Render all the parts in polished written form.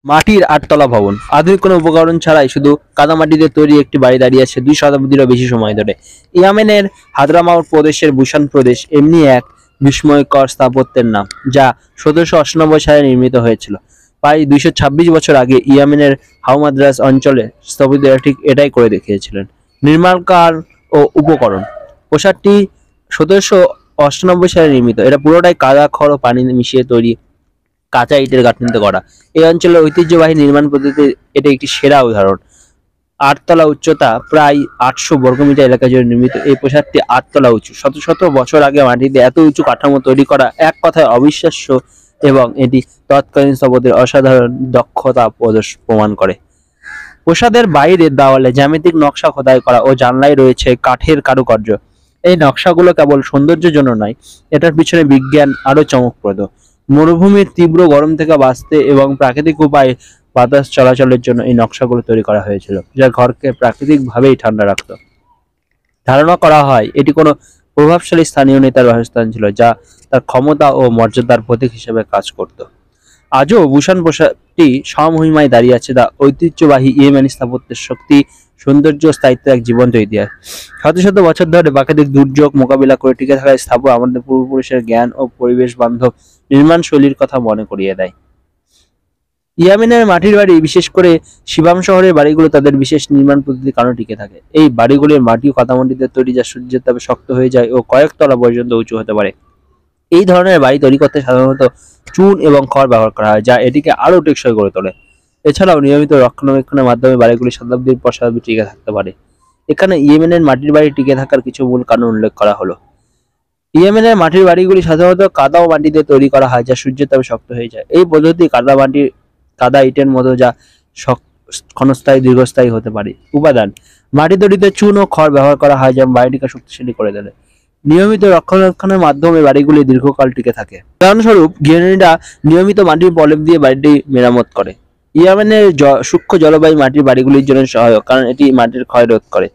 মাটির আটতলা ভবন, আধুনিক কোনো উপকরণ ছাড়াই শুধু কাদামাটিতে তৈরি একটি বাড়ি দাঁড়িয়ে আছে 2 শতাব্দীরও বেশি সময় ধরে। ইয়েমেনের হাদ্রামাউত প্রদেশের বুসান প্রদেশ এমনি এক বিস্ময়কর স্থাপত্যের নাম, যা 1798 সালে নির্মিত হয়েছিল। প্রায় 226 বছর আগে ইয়েমেনের হাউমাদ্রাস অঞ্চলে স্থপতিরা ঠিক এটাই করে দেখিয়েছিলেন। নির্মাণকাল ও উপকরণ, প্রাসাদটি 1798 সালে নির্মিত। এটা পুরোটাই কাদা, খড় ও পানি মিশিয়ে তৈরি কাঁচা ইটের গাঁথনিতে করা। এই অঞ্চলের ঐতিহ্যবাহী নির্মাণ পদ্ধতির এটা একটি সেরা উদাহরণ। 8 তলা উচ্চতা, প্রায় 800 বর্গমিটার এলাকা জুড়ে নির্মিত এই প্রাসাদটি 8 তলা উঁচু। শত শত বছর আগে মাটিতে এত উঁচু কাঠামো তৈরি করা এক কথায় অবিশ্বাস্য, এবং এটি তৎকালীন স্থপতির অসাধারণ দক্ষতা প্রমাণ করে। প্রাসাদের বাইরের দেওয়ালে জ্যামিতিক নকশা খোদাই করা ও জানলায় রয়েছে কাঠের কারুকার্য। এই নকশাগুলো কেবল সৌন্দর্যের জন্য নয়, এটার পিছনে বিজ্ঞান আরো চমকপ্রদ। মরুভূমির তীব্র গরম থেকে বাঁচতে এবং প্রাকৃতিক উপায়ে বাতাস চলাচলের জন্য এই নকশাগুলো তৈরি করা হয়েছিল, যা ঘরকে প্রাকৃতিকভাবেই ঠান্ডা রাখত। ধারণা করা হয় এটি কোনো প্রভাবশালী স্থানীয় নেতার বাসস্থান ছিল, যা তার ক্ষমতা ও মর্যাদার প্রতীক হিসেবে কাজ করত। আজও বুসান প্রাসাদটি স্বমহিমায় দাঁড়িয়ে আছে, তা ঐতিহ্যবাহী ইয়েমেনি স্থাপত্যের শক্তি, সৌন্দর্য ও স্থায়িত্বের এক জীবন্ত ইতিহাস। শত শত বছর ধরে প্রাকৃতিক দুর্যোগ মোকাবিলা করে টিকে থাকা স্থাপত্য আমাদের পূর্বপুরুষের জ্ঞান ও পরিবেশ বান্ধব নির্মাণ শৈলীর কথা মনে করিয়ে দেয়। ইয়েমেনের মাটির বাড়ি, বিশেষ করে শিবাম শহরের বাড়িগুলো তাদের বিশেষ নির্মাণ পদ্ধতির কারণে টিকে থাকে। এই বাড়িগুলির মাটি ও কাদামাটিতে তৈরি, যা সূর্যের তাপে শক্ত হয়ে যায় ও কয়েক তলা পর্যন্ত উঁচু হতে পারে। এই ধরনের বাড়ি তৈরি করতে সাধারণত চুন এবং খড় ব্যবহার করা হয়, যা এটিকে আরো টেকসই করে তোলে। এছাড়াও নিয়মিত রক্ষণাবেক্ষণের মাধ্যমে বাড়িগুলি শতাব্দীর পর শতাব্দী টিকে থাকতে পারে। এখানে ইয়েমেনের মাটির বাড়ি টিকে থাকার কিছু মূল কারণ উল্লেখ করা হলো। ইয়েমেনের মাটির বাড়িগুলি সাধারণত কাদা ও মাটি দিয়ে তৈরি করা হয়, যা সূর্যের তাপে শক্ত হয়ে যায়। এই পদ্ধতি কাদা ইটের মতো, যা ক্ষণস্থায়ী দীর্ঘস্থায়ী হতে পারে। উপাদান, মাটি তৈরিতে চুন ও খড় ব্যবহার করা হয়, যা বাড়িটিকে শক্তিশালী করে তোলে। নিয়মিত রক্ষণাবেক্ষণের মাধ্যমে বাড়িগুলি দীর্ঘকাল টিকে থাকে। উদাহরণস্বরূপ, গৃহিণীরা নিয়মিত মাটির প্রলেপ দিয়ে বাড়িটি মেরামত করে। ইয়েমেনের সূক্ষ্ম জলবায়ু মাটির বাড়িগুলির জন্য সহায়ক, কারণ এটি মাটির ক্ষয় রোধ করে।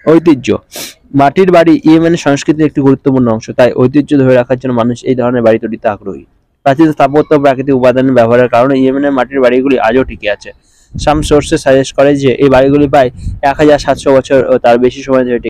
ঐতিহ্য, মাটির বাড়ি ইয়েমেনের সংস্কৃতির একটি গুরুত্বপূর্ণ অংশ, তাই ঐতিহ্য ধরে রাখার জন্য মানুষ এই ধরনের বাড়ি তৈরিতে আগ্রহী। প্রাচীন স্থাপত্য ও প্রাকৃতিক উপাদানের ব্যবহারের কারণে ইয়েমেনের মাটির বাড়িগুলি আজও টিকে আছে। সাম সোর্সে সাজেস্ট করে যে এই বাড়িগুলি প্রায় 1700 বছর ও তার বেশি সময় ধরে